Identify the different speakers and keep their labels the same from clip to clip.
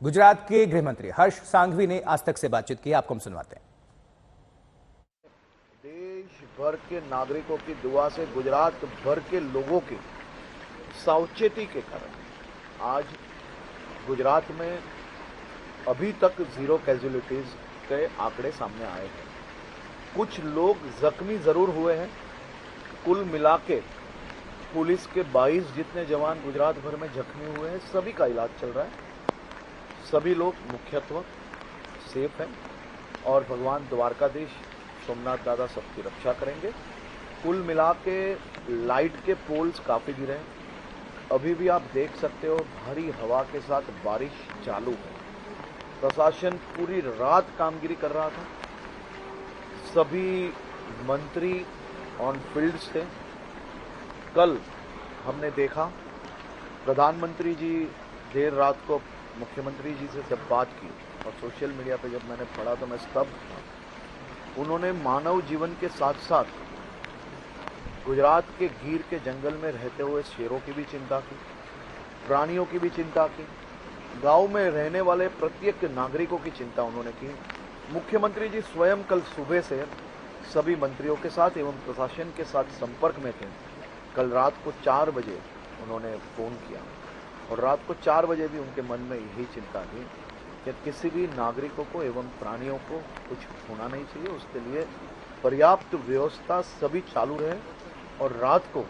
Speaker 1: गुजरात के गृह मंत्री हर्ष सांघवी ने आज तक से बातचीत की। आपको हम सुनवाते हैं।
Speaker 2: देश भर के नागरिकों की दुआ से, गुजरात भर के लोगों की सावचेती के कारण आज गुजरात में अभी तक 0 कैजुअलिटीज के आंकड़े सामने आए हैं। कुछ लोग जख्मी जरूर हुए हैं। कुल मिला के पुलिस के 22 जितने जवान गुजरात भर में जख्मी हुए हैं, सभी का इलाज चल रहा है। सभी लोग मुख्यतः सेफ हैं और भगवान द्वारकाधीश सोमनाथ दादा सबकी रक्षा करेंगे। कुल मिला के लाइट के पोल्स काफी गिरे हैं। अभी भी आप देख सकते हो भारी हवा के साथ बारिश चालू है। प्रशासन पूरी रात कामगिरी कर रहा था। सभी मंत्री ऑन फील्ड्स थे। कल हमने देखा प्रधानमंत्री जी देर रात को मुख्यमंत्री जी से जब बात की और सोशल मीडिया पे जब मैंने पढ़ा तो मैं स्तब्ध था। उन्होंने मानव जीवन के साथ साथ गुजरात के गीर के जंगल में रहते हुए शेरों की भी चिंता की, प्राणियों की भी चिंता की, गांव में रहने वाले प्रत्येक नागरिकों की चिंता उन्होंने की। मुख्यमंत्री जी स्वयं कल सुबह से सभी मंत्रियों के साथ एवं प्रशासन के साथ संपर्क में थे। कल रात को 4 बजे उन्होंने फोन किया और रात को 4 बजे भी उनके मन में यही चिंता थी कि किसी भी नागरिकों को एवं प्राणियों को कुछ होना नहीं चाहिए। उसके लिए पर्याप्त व्यवस्था सभी चालू रहे और रात को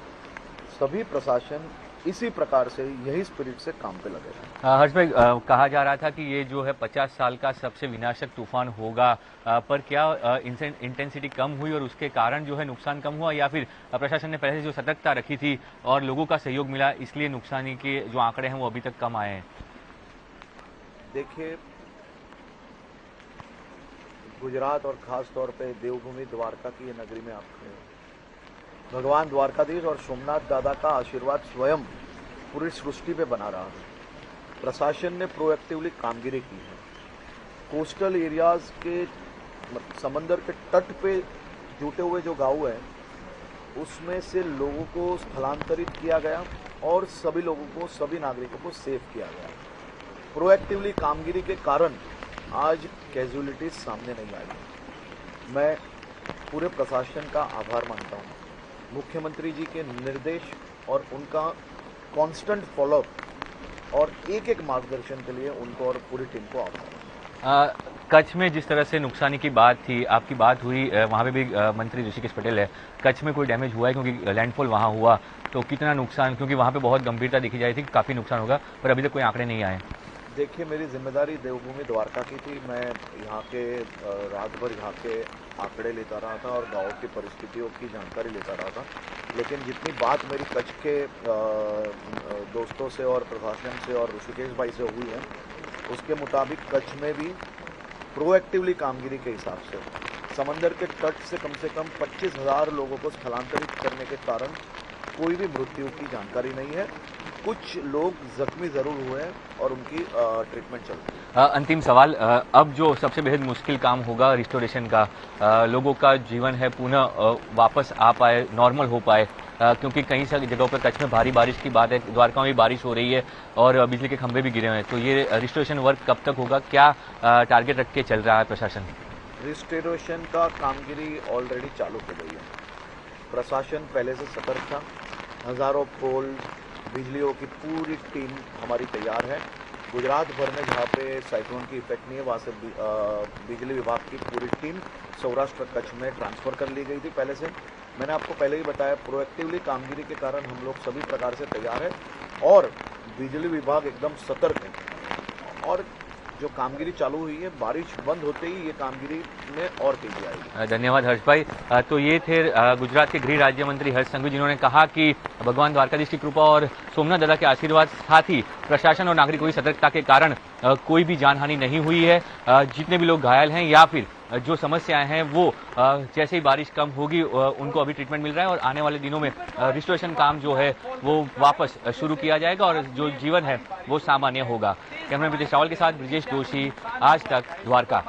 Speaker 2: सभी प्रशासन इसी प्रकार से, यही स्पिरिट से काम पे लगे रहे।
Speaker 3: हर्ष भाई, कहा जा रहा था कि ये जो है 50 साल का सबसे विनाशक तूफान होगा, पर क्या इंटेंसिटी कम हुई और उसके कारण जो है नुकसान कम हुआ, या फिर प्रशासन ने पहले से जो सतर्कता रखी थी और लोगों का सहयोग मिला इसलिए नुकसानी के जो आंकड़े हैं वो अभी तक कम आए हैं?
Speaker 2: देखिए, गुजरात और खास तौर पे देवभूमि द्वारका की ये नगरी में आप खड़े हो। भगवान द्वारकाधीश और सोमनाथ दादा का आशीर्वाद स्वयं पूरी सृष्टि पे बना रहा है। प्रशासन ने प्रोएक्टिवली कामगिरी की है। कोस्टल एरियाज के समंदर के तट पे जुटे हुए जो गांव है उसमें से लोगों को स्थलांतरित किया गया और सभी लोगों को, सभी नागरिकों को सेव किया गया। प्रोएक्टिवली कामगिरी के कारण आज कैजुअलिटीज सामने नहीं आई। मैं पूरे प्रशासन का आभार मानता हूँ। मुख्यमंत्री जी के निर्देश और उनका कांस्टेंट फॉलोअप और एक मार्गदर्शन के लिए उनको और पूरी टीम को आभार।
Speaker 3: कच्छ में जिस तरह से नुकसानी की बात थी, आपकी बात हुई, वहाँ पे भी मंत्री ऋषिकेश पटेल है, कच्छ में कोई डैमेज हुआ है? क्योंकि लैंडफॉल वहाँ हुआ तो कितना नुकसान, क्योंकि वहाँ पे बहुत गंभीरता देखी जा रही थी कि काफ़ी नुकसान होगा, पर अभी तक कोई आंकड़े नहीं आए।
Speaker 2: देखिए, मेरी जिम्मेदारी देवभूमि द्वारका की थी। मैं यहाँ के रात भर यहाँ के आंकड़े लेता रहा था और गांव की परिस्थितियों की जानकारी लेता रहा था। लेकिन जितनी बात मेरी कच्छ के दोस्तों से और प्रशासन से और ऋषिकेश भाई से हुई है, उसके मुताबिक कच्छ में भी प्रोएक्टिवली कामगिरी के हिसाब से समंदर के तट से कम 25,000 लोगों को स्थलांतरित करने के कारण कोई भी मृत्यु की जानकारी नहीं है। कुछ लोग जख्मी जरूर हुए हैं और उनकी ट्रीटमेंट चल रही है।
Speaker 3: अंतिम सवाल, अब जो सबसे बेहद मुश्किल काम होगा रिस्टोरेशन का, लोगों का जीवन है पुनः वापस आ पाए, नॉर्मल हो पाए, क्योंकि कई सारी जगहों पर कच्छ में भारी बारिश की बात है, द्वारका में भी बारिश हो रही है और बिजली के खंभे भी गिरे हुए हैं, तो ये रिस्टोरेशन वर्क कब तक होगा? क्या टारगेट रख के चल रहा है प्रशासन?
Speaker 2: रिस्टोरेशन का कामगिरी ऑलरेडी चालू हो गई है। प्रशासन पहले से सतर्क था। हजारों पोल, बिजलियों की पूरी टीम हमारी तैयार है। गुजरात भर में जहाँ पे साइक्लोन की इफेक्ट नहीं है वहाँ से बिजली विभाग की पूरी टीम सौराष्ट्र कच्छ में ट्रांसफर कर ली गई थी पहले से। मैंने आपको पहले ही बताया, प्रोएक्टिवली कामगिरी के कारण हम लोग सभी प्रकार से तैयार है और बिजली विभाग एकदम सतर्क है। और जो कामगिरी चालू हुई है, बारिश बंद होते ही ये कामगिरी में और तेजी आएगी।
Speaker 3: धन्यवाद हर्ष भाई। तो ये थे गुजरात के गृह राज्य मंत्री हर्ष सांघवी, जिन्होंने कहा कि भगवान द्वारकाधीश की कृपा और सोमनाथ दादा के आशीर्वाद, साथ ही प्रशासन और नागरिकों की सतर्कता के कारण कोई भी जानहानि नहीं हुई है। जितने भी लोग घायल हैं या फिर जो समस्याएं हैं वो जैसे ही बारिश कम होगी उनको अभी ट्रीटमेंट मिल रहा है और आने वाले दिनों में रिस्टोरेशन काम जो है वो वापस शुरू किया जाएगा और जो जीवन है वो सामान्य होगा। कैमरा ब्रिजेश रावल के साथ ब्रिजेश जोशी, आज तक, द्वारका।